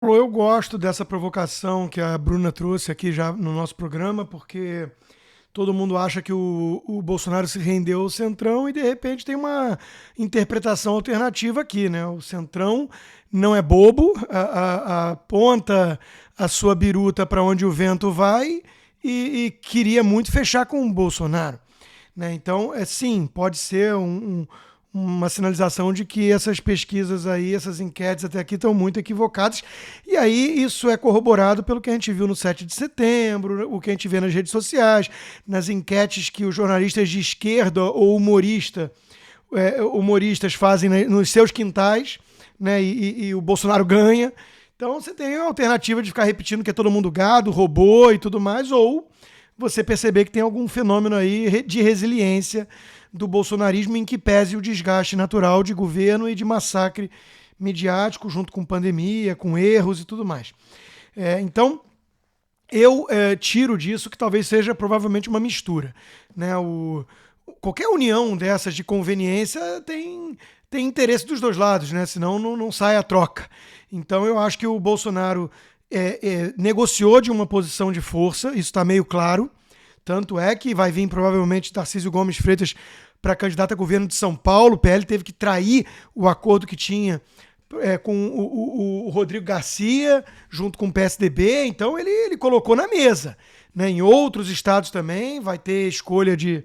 Eu gosto dessa provocação que a Bruna trouxe aqui já no nosso programa, porque todo mundo acha que o Bolsonaro se rendeu ao Centrão e de repente tem uma interpretação alternativa aqui, né? O Centrão não é bobo, aponta a sua biruta para onde o vento vai e queria muito fechar com o Bolsonaro. Né? Então, sim, pode ser uma sinalização de que essas pesquisas aí, essas enquetes até aqui estão muito equivocadas. E aí isso é corroborado pelo que a gente viu no 7 de setembro, o que a gente vê nas redes sociais, nas enquetes que os jornalistas de esquerda ou humoristas fazem nos seus quintais, né? E o Bolsonaro ganha. Então você tem a alternativa de ficar repetindo que é todo mundo gado, robô e tudo mais, ou você perceber que tem algum fenômeno aí de resiliência do bolsonarismo em que pese o desgaste natural de governo e de massacre midiático, junto com pandemia, com erros e tudo mais. Então, eu tiro disso que talvez seja provavelmente uma mistura. Né? Qualquer união dessas de conveniência tem interesse dos dois lados, né? Senão não sai a troca. Então eu acho que o Bolsonaro negociou de uma posição de força, isso está meio claro. Tanto é que vai vir provavelmente Tarcísio Gomes Freitas para candidato a governo de São Paulo. O PL teve que trair o acordo que tinha com o Rodrigo Garcia, junto com o PSDB. Então ele colocou na mesa. Né? Em outros estados também vai ter escolha de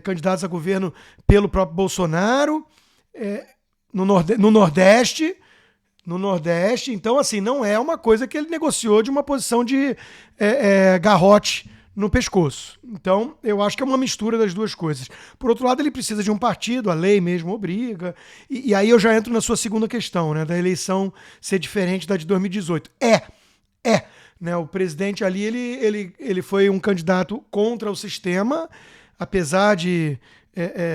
candidatos a governo pelo próprio Bolsonaro. No Nordeste. No Nordeste, então assim, não é uma coisa que ele negociou de uma posição de garrote no pescoço. Então, eu acho que é uma mistura das duas coisas. Por outro lado, ele precisa de um partido, a lei mesmo obriga, e aí eu já entro na sua segunda questão, né, da eleição ser diferente da de 2018. Né, o presidente ali, ele foi um candidato contra o sistema, apesar de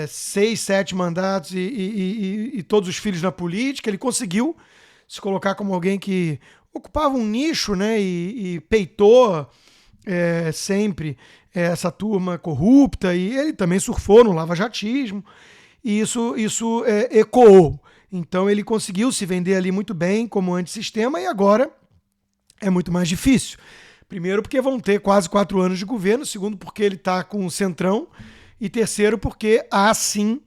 6, 7 mandatos e todos os filhos na política, ele conseguiu se colocar como alguém que ocupava um nicho, né, e peitou sempre essa turma corrupta, e ele também surfou no lavajatismo, e isso ecoou. Então ele conseguiu se vender ali muito bem como antissistema, e agora é muito mais difícil. Primeiro porque vão ter quase 4 anos de governo, segundo porque ele está com o Centrão, e terceiro porque há sim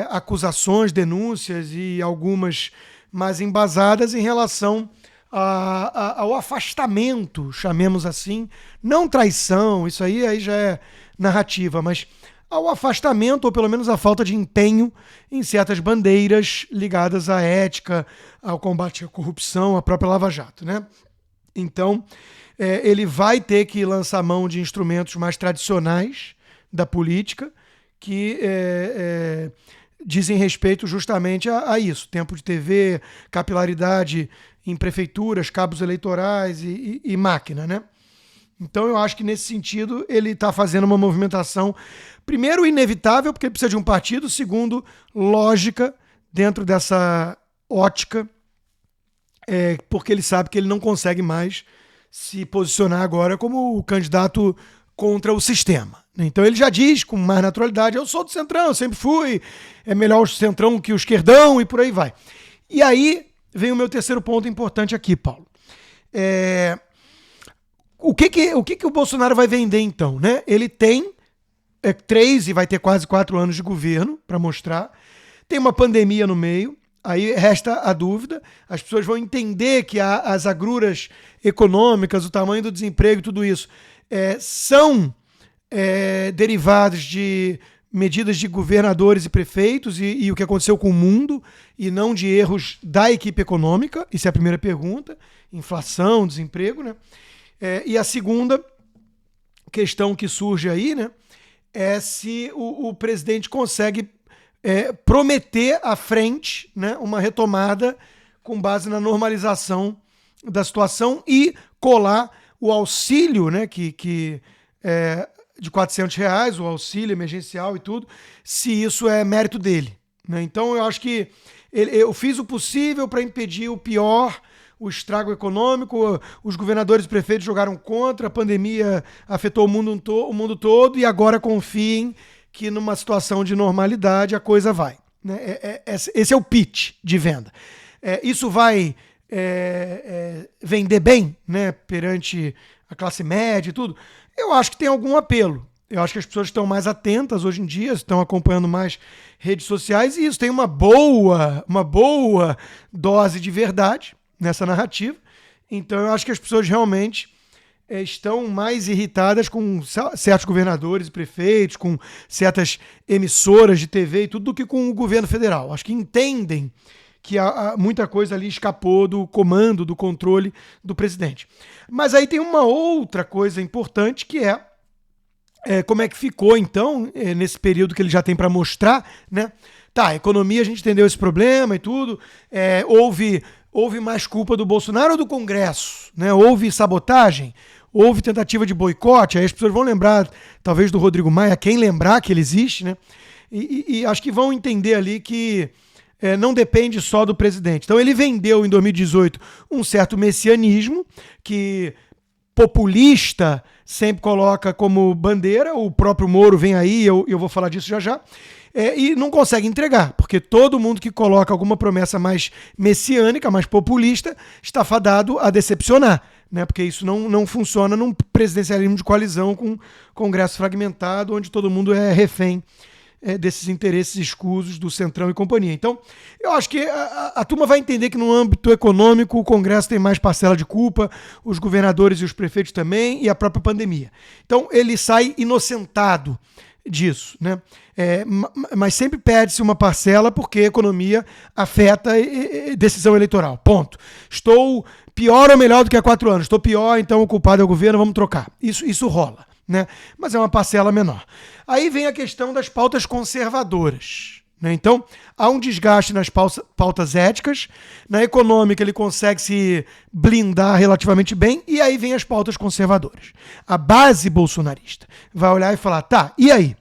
acusações, denúncias e algumas mais embasadas em relação ao afastamento, chamemos assim, não traição, isso aí já é narrativa, mas ao afastamento, ou pelo menos a falta de empenho em certas bandeiras ligadas à ética, ao combate à corrupção, à própria Lava Jato. Né? Então, ele vai ter que lançar mão de instrumentos mais tradicionais da política, que dizem respeito justamente a isso. Tempo de TV, capilaridade em prefeituras, cabos eleitorais e máquina, né? Então eu acho que nesse sentido ele está fazendo uma movimentação, primeiro inevitável, porque ele precisa de um partido, segundo, lógica dentro dessa ótica, porque ele sabe que ele não consegue mais se posicionar agora como o candidato contra o sistema. Então ele já diz com mais naturalidade, eu sou do Centrão, eu sempre fui, é melhor o Centrão que o esquerdão e por aí vai. E aí vem o meu terceiro ponto importante aqui, Paulo. O que o Bolsonaro vai vender então? Né? Ele tem 3 e vai ter quase 4 anos de governo para mostrar. Tem uma pandemia no meio, aí resta a dúvida. As pessoas vão entender que as agruras econômicas, o tamanho do desemprego e tudo isso são derivados de medidas de governadores e prefeitos e o que aconteceu com o mundo, e não de erros da equipe econômica. Isso é a primeira pergunta. Inflação, desemprego, né? E a segunda questão que surge aí, né, é se o presidente consegue prometer à frente, né, uma retomada com base na normalização da situação e colar o auxílio, né, que de R$ 400, o auxílio emergencial e tudo, se isso é mérito dele. Né? Então eu acho que eu fiz o possível para impedir o pior, o estrago econômico, os governadores e prefeitos jogaram contra, a pandemia afetou o mundo todo, e agora confiem que numa situação de normalidade a coisa vai. Né? Esse é o pitch de venda. Isso vai vender bem, né, perante a classe média e tudo, eu acho que tem algum apelo. Eu acho que as pessoas estão mais atentas hoje em dia, estão acompanhando mais redes sociais e isso tem uma boa dose de verdade nessa narrativa. Então eu acho que as pessoas realmente estão mais irritadas com certos governadores e prefeitos, com certas emissoras de TV e tudo, do que com o governo federal. Acho que entendem que muita coisa ali escapou do comando, do controle do presidente. Mas aí tem uma outra coisa importante que como é que ficou, então, nesse período que ele já tem para mostrar, né? Tá, a economia, a gente entendeu esse problema e tudo, houve mais culpa do Bolsonaro ou do Congresso, né? Houve sabotagem, houve tentativa de boicote, aí as pessoas vão lembrar, talvez, do Rodrigo Maia, quem lembrar que ele existe, né? E acho que vão entender ali que não depende só do presidente. Então ele vendeu em 2018 um certo messianismo que populista sempre coloca como bandeira, o próprio Moro vem aí, eu vou falar disso já já, e não consegue entregar, porque todo mundo que coloca alguma promessa mais messiânica, mais populista, está fadado a decepcionar, né? Porque isso não funciona num presidencialismo de coalizão com Congresso fragmentado, onde todo mundo é refém desses interesses escusos do Centrão e companhia. Então, eu acho que a turma vai entender que no âmbito econômico o Congresso tem mais parcela de culpa, os governadores e os prefeitos também, e a própria pandemia. Então, ele sai inocentado disso, né? Mas sempre perde-se uma parcela porque a economia afeta decisão eleitoral. Ponto. Estou pior ou melhor do que há 4 anos? Estou pior, então o culpado é o governo, vamos trocar. Isso rola, né? Mas é uma parcela menor. Aí vem a questão das pautas conservadoras, né? Então, há um desgaste nas pautas éticas, na econômica ele consegue se blindar relativamente bem, e aí vem as pautas conservadoras. A base bolsonarista vai olhar e falar, tá, e aí?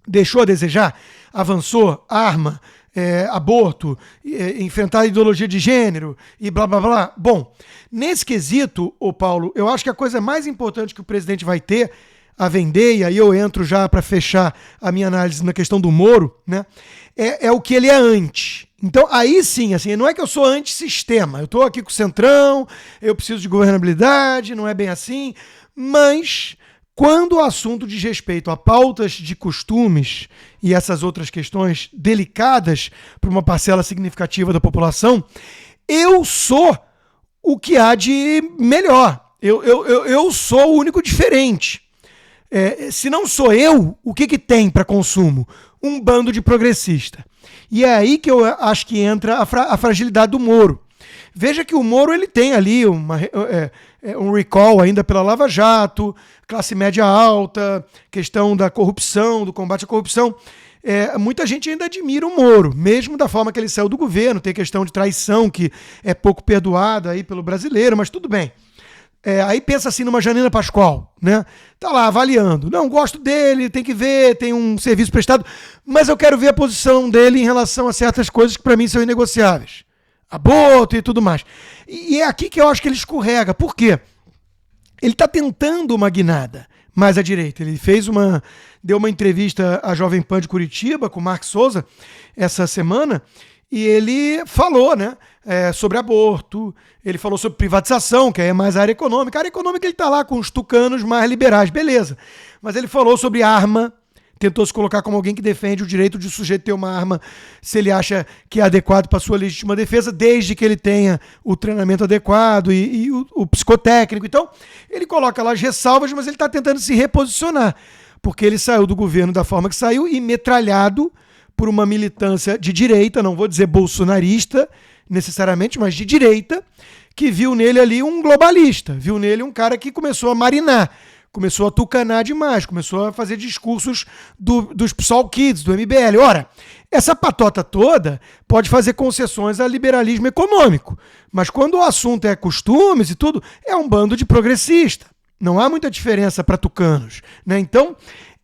Deixou a desejar? Avançou? Arma? Aborto? Enfrentar a ideologia de gênero? E blá, blá, blá? Bom, nesse quesito, Paulo, eu acho que a coisa mais importante que o presidente vai ter a vender, e aí eu entro já para fechar a minha análise na questão do Moro, né? É o que ele é anti. Então, aí sim, assim, não é que eu sou antissistema, eu estou aqui com o Centrão, eu preciso de governabilidade, não é bem assim, mas quando o assunto diz respeito a pautas de costumes e essas outras questões delicadas para uma parcela significativa da população, eu sou o que há de melhor. Eu sou o único diferente. Se não sou eu, o que tem para consumo? Um bando de progressista. E é aí que eu acho que entra a fragilidade do Moro. Veja que o Moro ele tem ali um recall ainda pela Lava Jato, classe média alta, questão da corrupção, do combate à corrupção. Muita gente ainda admira o Moro, mesmo da forma que ele saiu do governo, tem questão de traição que é pouco perdoada aí pelo brasileiro, mas tudo bem. Aí pensa assim numa Janina Pascoal, né? Tá lá avaliando. Não, gosto dele, tem que ver, tem um serviço prestado, mas eu quero ver a posição dele em relação a certas coisas que para mim são inegociáveis. Aborto e tudo mais. E é aqui que eu acho que ele escorrega. Por quê? Ele está tentando uma guinada mais à direita. Ele deu uma entrevista à Jovem Pan de Curitiba com o Mark Souza essa semana e ele falou, né, sobre aborto, ele falou sobre privatização, que é mais a área econômica. A área econômica ele está lá com os tucanos mais liberais, beleza. Mas ele falou sobre arma, tentou se colocar como alguém que defende o direito de o sujeito ter uma arma se ele acha que é adequado para a sua legítima defesa, desde que ele tenha o treinamento adequado e o psicotécnico. Então, ele coloca lá as ressalvas, mas ele está tentando se reposicionar, porque ele saiu do governo da forma que saiu e metralhado por uma militância de direita, não vou dizer bolsonarista necessariamente, mas de direita, que viu nele ali um globalista, viu nele um cara que começou a marinar, começou a tucanar demais, começou a fazer discursos dos PSOL Kids, do MBL. Ora, essa patota toda pode fazer concessões ao liberalismo econômico, mas quando o assunto é costumes e tudo, é um bando de progressista. Não há muita diferença para tucanos, né? Então,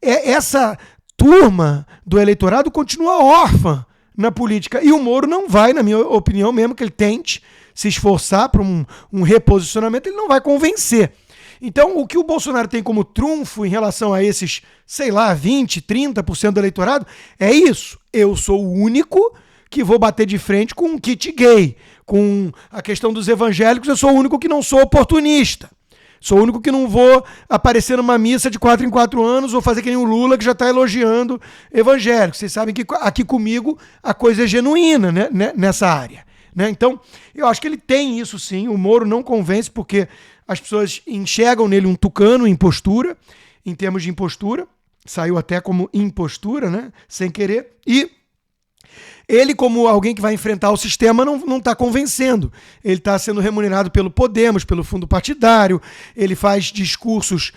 essa turma do eleitorado continua órfã na política. E o Moro não vai, na minha opinião, mesmo que ele tente se esforçar para um reposicionamento, ele não vai convencer. Então, o que o Bolsonaro tem como trunfo em relação a esses, sei lá, 20%, 30% do eleitorado, é isso. Eu sou o único que vou bater de frente com um kit gay, com a questão dos evangélicos. Eu sou o único que não sou oportunista. Sou o único que não vou aparecer numa missa de 4 em 4 anos ou fazer que nem o Lula, que já está elogiando evangélicos. Vocês sabem que aqui comigo a coisa é genuína, né, nessa área. Né? Então, eu acho que ele tem isso sim. O Moro não convence porque as pessoas enxergam nele um tucano em postura, em termos de impostura. Saiu até como impostura, né? Sem querer. E ele, como alguém que vai enfrentar o sistema, não está convencendo. Ele está sendo remunerado pelo Podemos, pelo fundo partidário, ele faz discursos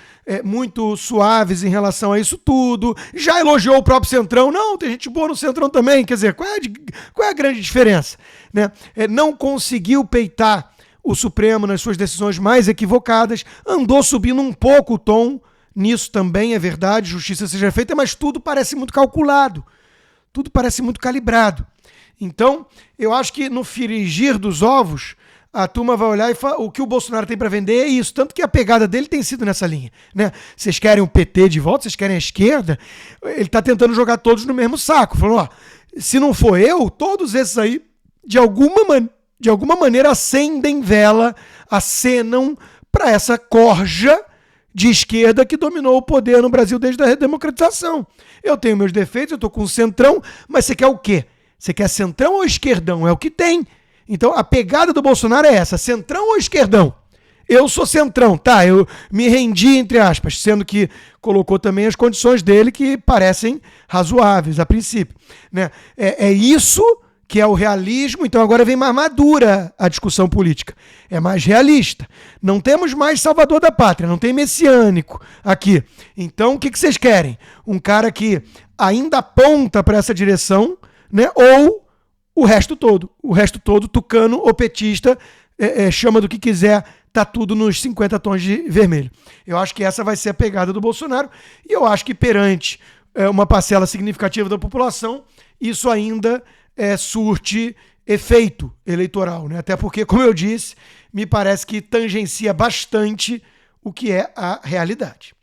muito suaves em relação a isso tudo, já elogiou o próprio Centrão. Não, tem gente boa no Centrão também. Quer dizer, qual é a grande diferença? Né? Não conseguiu peitar o Supremo nas suas decisões mais equivocadas, andou subindo um pouco o tom, nisso também é verdade, justiça seja feita, mas tudo parece muito calculado. Tudo parece muito calibrado. Então, eu acho que no frigir dos ovos, a turma vai olhar e falar, o que o Bolsonaro tem para vender é isso. Tanto que a pegada dele tem sido nessa linha. Né? Vocês querem o PT de volta? Vocês querem a esquerda? Ele está tentando jogar todos no mesmo saco. Falando, ó, se não for eu, todos esses aí, de alguma maneira, acendem vela, acenam para essa corja de esquerda que dominou o poder no Brasil desde a redemocratização. Eu tenho meus defeitos, eu estou com o Centrão, mas você quer o quê? Você quer Centrão ou esquerdão? É o que tem. Então a pegada do Bolsonaro é essa, Centrão ou esquerdão? Eu sou Centrão, tá? Eu me rendi, entre aspas, sendo que colocou também as condições dele que parecem razoáveis a princípio. Né? É isso que é o realismo, então agora vem mais madura a discussão política. É mais realista. Não temos mais salvador da pátria, não tem messiânico aqui. Então, o que vocês querem? Um cara que ainda aponta para essa direção, né? Ou o resto todo. O resto todo, tucano ou petista, chama do que quiser, tá tudo nos 50 tons de vermelho. Eu acho que essa vai ser a pegada do Bolsonaro, e eu acho que perante uma parcela significativa da população, isso ainda surte efeito eleitoral, né? Até porque, como eu disse, me parece que tangencia bastante o que é a realidade.